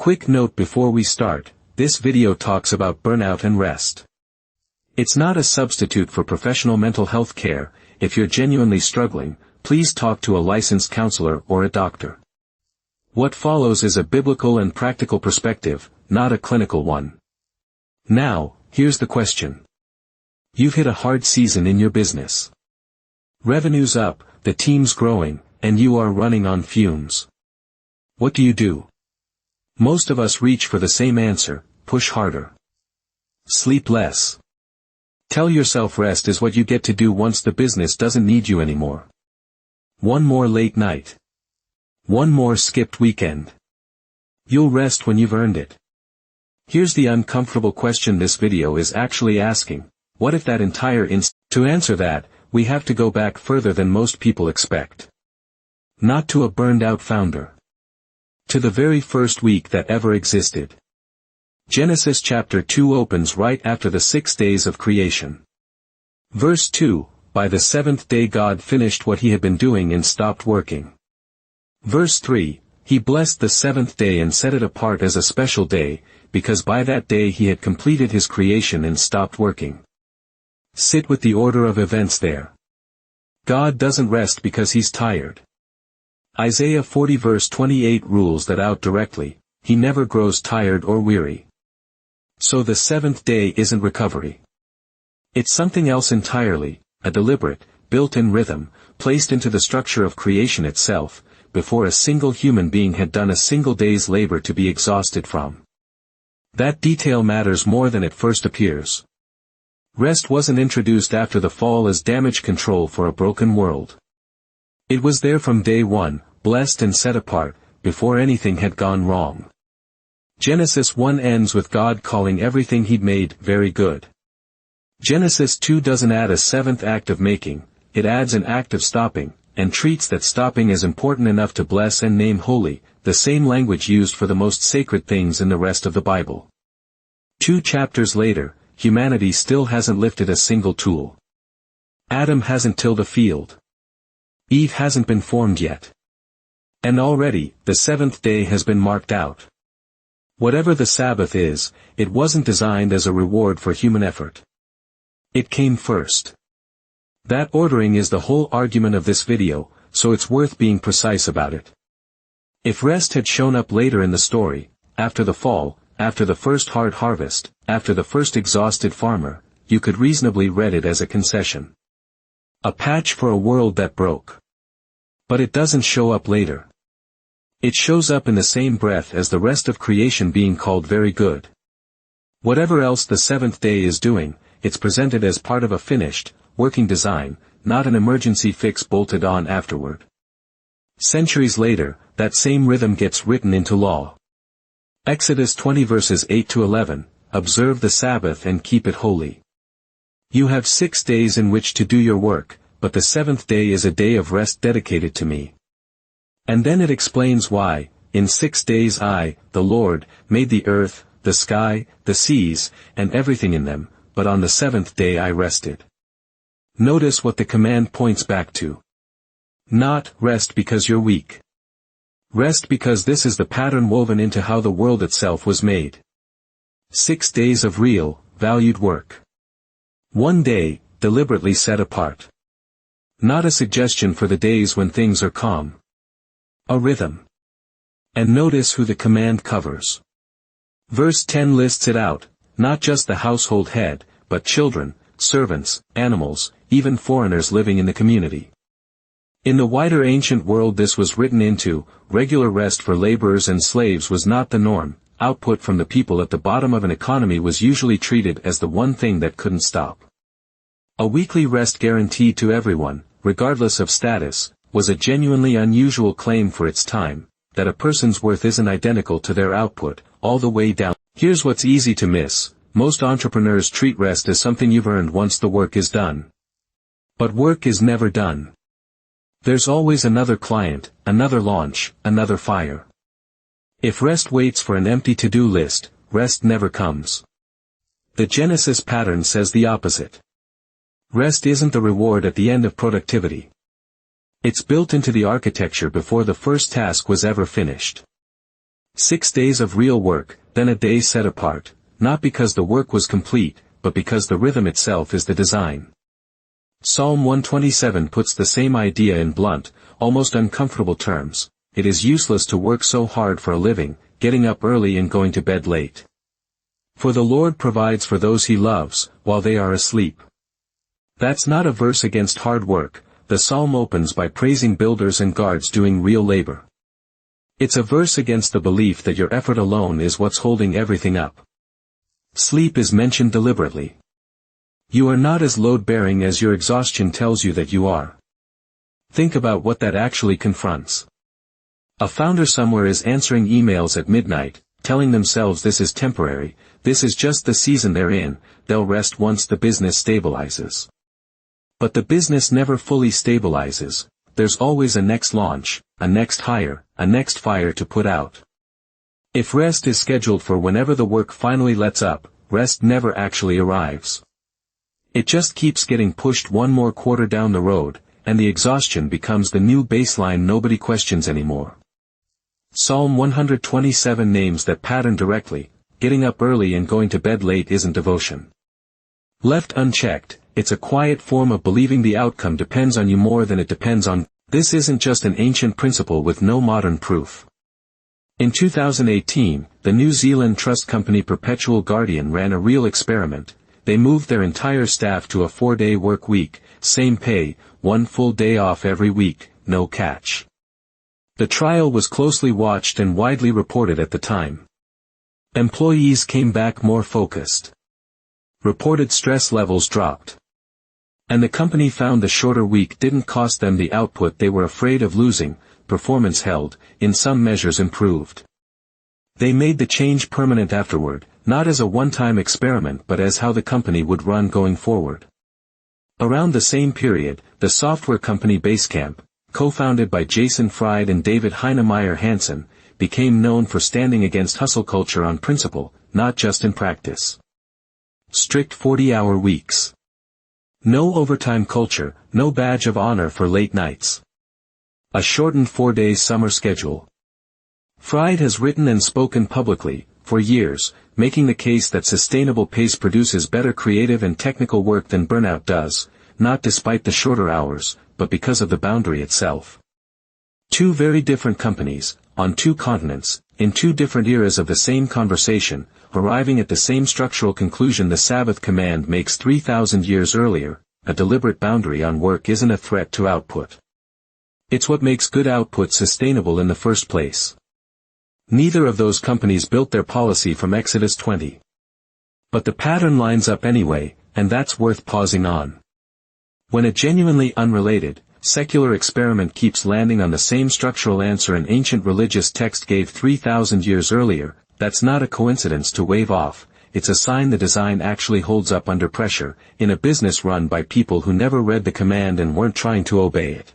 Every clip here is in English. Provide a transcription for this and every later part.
Quick note before we start, this video talks about burnout and rest. It's not a substitute for professional mental health care. If you're genuinely struggling, please talk to a licensed counselor or a doctor. What follows is a biblical and practical perspective, not a clinical one. Now, here's the question. You've hit a hard season in your business. Revenue's up, the team's growing, and you are running on fumes. What do? Most of us reach for the same answer: push harder. Sleep less. Tell yourself rest is what you get to do once the business doesn't need you anymore. One more late night. One more skipped weekend. You'll rest when you've earned it. Here's the uncomfortable question this video is actually asking: what if that entire To answer that, we have to go back further than most people expect. Not to a burned-out founder. To the very first week that ever existed. Genesis chapter 2 opens right after the 6 days of creation. Verse 2, by the seventh day God finished what he had been doing and stopped working. Verse 3, he blessed the seventh day and set it apart as a special day, because by that day he had completed his creation and stopped working. Sit with the order of events there. God doesn't rest because he's tired. Isaiah 40 verse 28 rules that out directly: he never grows tired or weary. So the seventh day isn't recovery. It's something else entirely, a deliberate, built-in rhythm, placed into the structure of creation itself, before a single human being had done a single day's labor to be exhausted from. That detail matters more than it first appears. Rest wasn't introduced after the fall as damage control for a broken world. It was there from day one, blessed and set apart, before anything had gone wrong. Genesis 1 ends with God calling everything he'd made very good. Genesis 2 doesn't add a seventh act of making, it adds an act of stopping, and treats that stopping as important enough to bless and name holy, the same language used for the most sacred things in the rest of the Bible. 2 chapters later, humanity still hasn't lifted a single tool. Adam hasn't tilled a field. Eve hasn't been formed yet. And already, the seventh day has been marked out. Whatever the Sabbath is, it wasn't designed as a reward for human effort. It came first. That ordering is the whole argument of this video, so it's worth being precise about it. If rest had shown up later in the story, after the fall, after the first hard harvest, after the first exhausted farmer, you could reasonably read it as a concession. A patch for a world that broke. But it doesn't show up later. It shows up in the same breath as the rest of creation being called very good. Whatever else the seventh day is doing, it's presented as part of a finished, working design, not an emergency fix bolted on afterward. Centuries later, that same rhythm gets written into law. Exodus 20 verses 8 to 11, observe the Sabbath and keep it holy. You have 6 days in which to do your work, but the seventh day is a day of rest dedicated to me. And then it explains why: in 6 days I, the Lord, made the earth, the sky, the seas, and everything in them, but on the seventh day I rested. Notice what the command points back to. Not, rest because you're weak. Rest because this is the pattern woven into how the world itself was made. 6 days of real, valued work. 1 day, deliberately set apart. Not a suggestion for the days when things are calm. A rhythm. And notice who the command covers. Verse 10 lists it out, not just the household head, but children, servants, animals, even foreigners living in the community. In the wider ancient world this was written into: regular rest for laborers and slaves was not the norm. Output from the people at the bottom of an economy was usually treated as the one thing that couldn't stop. A weekly rest guaranteed to everyone, regardless of status, was a genuinely unusual claim for its time, that a person's worth isn't identical to their output, all the way down. Here's what's easy to miss: most entrepreneurs treat rest as something you've earned once the work is done. But work is never done. There's always another client, another launch, another fire. If rest waits for an empty to-do list, rest never comes. The Genesis pattern says the opposite. Rest isn't the reward at the end of productivity. It's built into the architecture before the first task was ever finished. 6 days of real work, then a day set apart, not because the work was complete, but because the rhythm itself is the design. Psalm 127 puts the same idea in blunt, almost uncomfortable terms. It is useless to work so hard for a living, getting up early and going to bed late. For the Lord provides for those he loves, while they are asleep. That's not a verse against hard work. The psalm opens by praising builders and guards doing real labor. It's a verse against the belief that your effort alone is what's holding everything up. Sleep is mentioned deliberately. You are not as load-bearing as your exhaustion tells you that you are. Think about what that actually confronts. A founder somewhere is answering emails at midnight, telling themselves this is temporary, this is just the season they're in, they'll rest once the business stabilizes. But the business never fully stabilizes. There's always a next launch, a next hire, a next fire to put out. If rest is scheduled for whenever the work finally lets up, rest never actually arrives. It just keeps getting pushed one more quarter down the road, and the exhaustion becomes the new baseline nobody questions anymore. Psalm 127 names that pattern directly. Getting up early and going to bed late isn't devotion. Left unchecked, it's a quiet form of believing the outcome depends on you more than it depends on. This isn't just an ancient principle with no modern proof. In 2018, the New Zealand trust company Perpetual Guardian ran a real experiment. They moved their entire staff to a 4-day work week, same pay, 1 full day off every week, no catch. The trial was closely watched and widely reported at the time. Employees came back more focused. Reported stress levels dropped. And the company found the shorter week didn't cost them the output they were afraid of losing. Performance held, in some measures improved. They made the change permanent afterward, not as a one-time experiment but as how the company would run going forward. Around the same period, the software company Basecamp, co-founded by Jason Fried and David Heinemeier Hansen, became known for standing against hustle culture on principle, not just in practice. Strict 40-hour weeks. No overtime culture, no badge of honor for late nights. A shortened 4-day summer schedule. Fried has written and spoken publicly, for years, making the case that sustainable pace produces better creative and technical work than burnout does, not despite the shorter hours, but because of the boundary itself. Two very different companies, on two continents, in two different eras of the same conversation, arriving at the same structural conclusion the Sabbath command makes 3,000 years earlier. A deliberate boundary on work isn't a threat to output. It's what makes good output sustainable in the first place. Neither of those companies built their policy from Exodus 20. But the pattern lines up anyway, and that's worth pausing on. When a genuinely unrelated, secular experiment keeps landing on the same structural answer an ancient religious text gave 3,000 years earlier, that's not a coincidence to wave off, it's a sign the design actually holds up under pressure, in a business run by people who never read the command and weren't trying to obey it.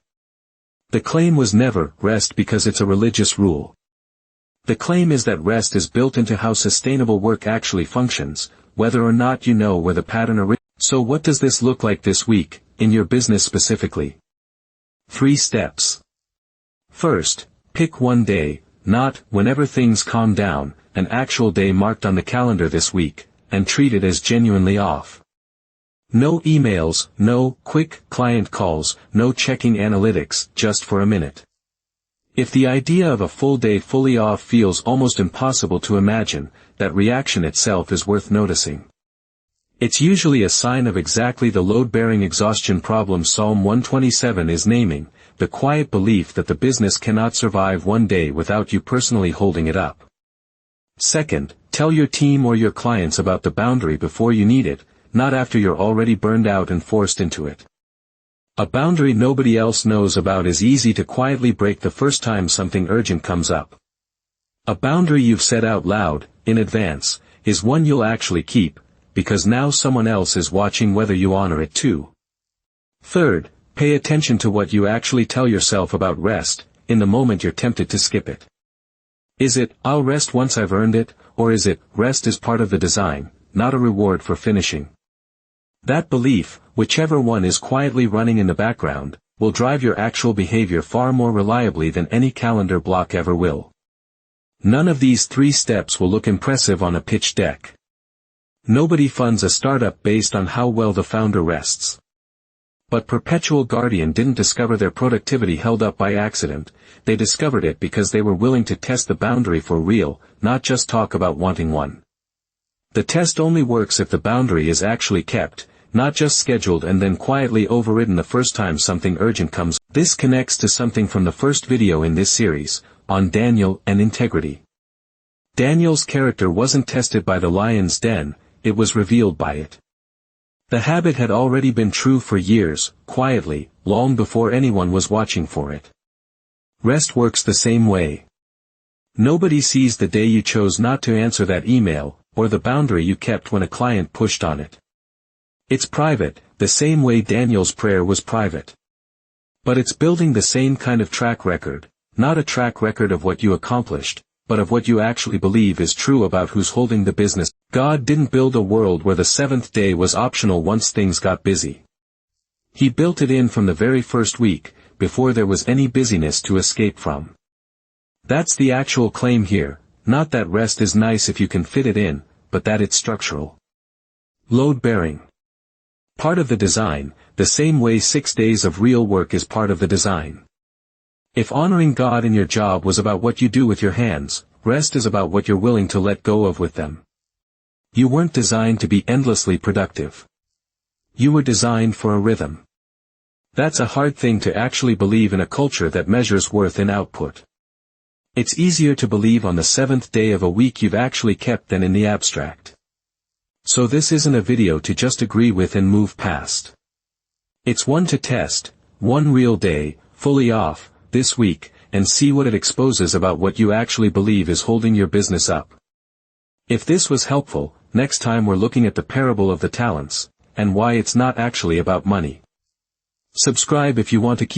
The claim was never, rest because it's a religious rule. The claim is that rest is built into how sustainable work actually functions, whether or not you know where the pattern originates. So what does this look like this week, in your business specifically? 3 steps. First, pick one day, not, whenever things calm down, an actual day marked on the calendar this week, and treat it as genuinely off. No emails, no quick client calls, no checking analytics, just for a minute. If the idea of a full day fully off feels almost impossible to imagine, that reaction itself is worth noticing. It's usually a sign of exactly the load-bearing exhaustion problem Psalm 127 is naming, the quiet belief that the business cannot survive one day without you personally holding it up. Second, tell your team or your clients about the boundary before you need it, not after you're already burned out and forced into it. A boundary nobody else knows about is easy to quietly break the first time something urgent comes up. A boundary you've set out loud, in advance, is one you'll actually keep, because now someone else is watching whether you honor it too. Third, pay attention to what you actually tell yourself about rest, in the moment you're tempted to skip it. Is it, I'll rest once I've earned it, or is it, rest is part of the design, not a reward for finishing? That belief, whichever one is quietly running in the background, will drive your actual behavior far more reliably than any calendar block ever will. None of these 3 steps will look impressive on a pitch deck. Nobody funds a startup based on how well the founder rests. But Perpetual Guardian didn't discover their productivity held up by accident, they discovered it because they were willing to test the boundary for real, not just talk about wanting one. The test only works if the boundary is actually kept, not just scheduled and then quietly overridden the first time something urgent comes. This connects to something from the first video in this series, on Daniel and integrity. Daniel's character wasn't tested by the lion's den, it was revealed by it. The habit had already been true for years, quietly, long before anyone was watching for it. Rest works the same way. Nobody sees the day you chose not to answer that email, or the boundary you kept when a client pushed on it. It's private, the same way Daniel's prayer was private. But it's building the same kind of track record, not a track record of what you accomplished, but of what you actually believe is true about who's holding the business. God didn't build a world where the 7th day was optional once things got busy. He built it in from the very first week, before there was any busyness to escape from. That's the actual claim here, not that rest is nice if you can fit it in, but that it's structural. Load-bearing. Part of the design, the same way 6 days of real work is part of the design. If honoring God in your job was about what you do with your hands, rest is about what you're willing to let go of with them. You weren't designed to be endlessly productive. You were designed for a rhythm. That's a hard thing to actually believe in a culture that measures worth in output. It's easier to believe on the 7th day of a week you've actually kept than in the abstract. So this isn't a video to just agree with and move past. It's one to test, one real day, fully off, this week, and see what it exposes about what you actually believe is holding your business up. If this was helpful, next time we're looking at the parable of the talents, and why it's not actually about money. Subscribe if you want to keep